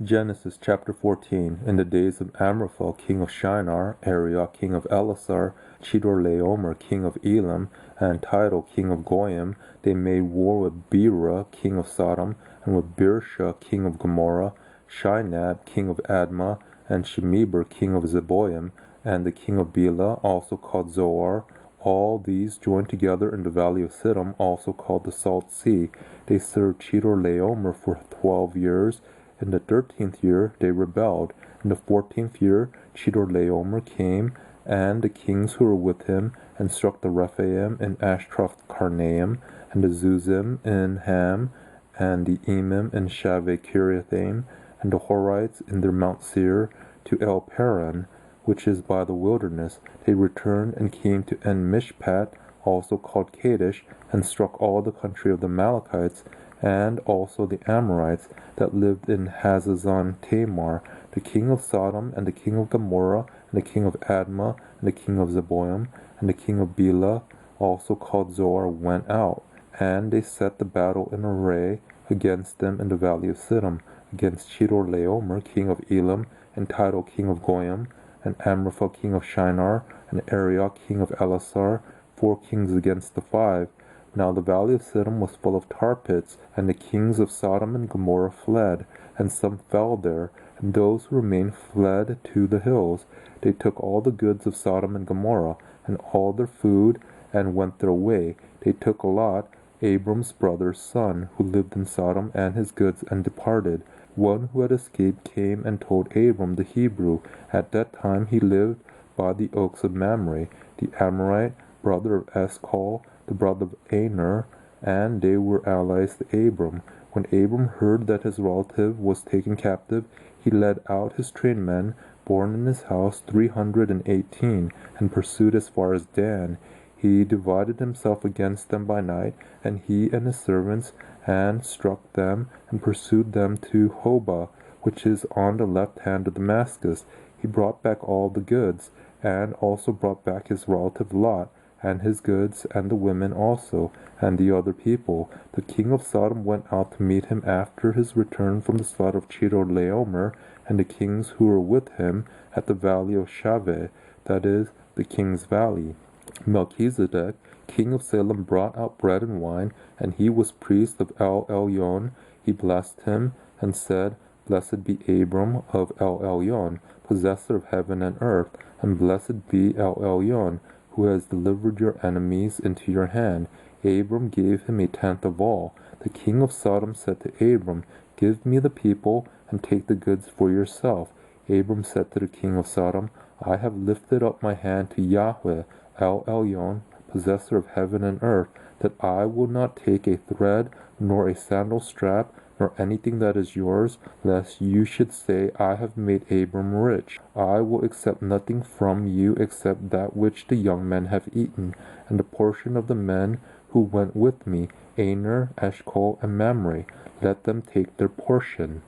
Genesis chapter 14. In the days of Amraphel king of Shinar, Arioch king of Elasar, Chedorlaomer king of Elam, and Tidal king of Goyim, they made war with Bera king of Sodom, and with Birsha king of Gomorrah, Shinab king of Admah, and Shemeber king of Zeboim, and the king of Bela, also called Zoar. All these joined together in the valley of Siddim, also called the Salt Sea. They served Chedorlaomer for 12 years. In the 13th year they rebelled. In the 14th year Chedorlaomer came, and the kings who were with him, and struck the Rephaim in Ashtaroth Karnaim, and the Zuzim in Ham, and the Emim in Shaveh Kiriathaim, and the Horites in their Mount Seir, to El Paran, which is by the wilderness. They returned and came to En Mishpat, also called Kadesh, and struck all the country of the Amalekites, and also the Amorites that lived in Hazazon Tamar, the king of Sodom, and the king of Gomorrah, and the king of Admah, and the king of Zeboim, and the king of Bela, also called Zoar, went out, and they set the battle in array against them in the valley of Siddim, against Chedorlaomer king of Elam, and Tidal king of Goyim, and Amraphel king of Shinar, and Arioch king of Elasar, 4 kings against the 5. Now the valley of Siddim was full of tar pits, and the kings of Sodom and Gomorrah fled, and some fell there, and those who remained fled to the hills. They took all the goods of Sodom and Gomorrah, and all their food, and went their way. They took Lot, Abram's brother's son, who lived in Sodom, and his goods, and departed. One who had escaped came and told Abram the Hebrew. At that time he lived by the oaks of Mamre, the Amorite, brother of Eshcol, the brother of Aner, and they were allies to Abram. When Abram heard that his relative was taken captive, he led out his trained men, born in his house 318, and pursued as far as Dan. He divided himself against them by night, and he and his servants, and struck them, and pursued them to Hobah, which is on the left hand of Damascus. He brought back all the goods, and also brought back his relative Lot, and his goods, and the women also, and the other people. The king of Sodom went out to meet him after his return from the slaughter of Chedorlaomer, and the kings who were with him at the valley of Shaveh, that is, the king's valley. Melchizedek, king of Salem, brought out bread and wine, and he was priest of El Elyon. He blessed him, and said, Blessed be Abram of El Elyon, possessor of heaven and earth, and blessed be El Elyon, who has delivered your enemies into your hand. Abram gave him 1/10 of all. The king of Sodom said to Abram, Give me the people, and take the goods for yourself. Abram said to the king of Sodom, I have lifted up my hand to Yahweh, El Elyon, possessor of heaven and earth, that I will not take a thread, nor a sandal strap, nor anything that is yours, lest you should say, I have made Abram rich. I will accept nothing from you except that which the young men have eaten, and the portion of the men who went with me, Aner, Eshcol, and Mamre. Let them take their portion.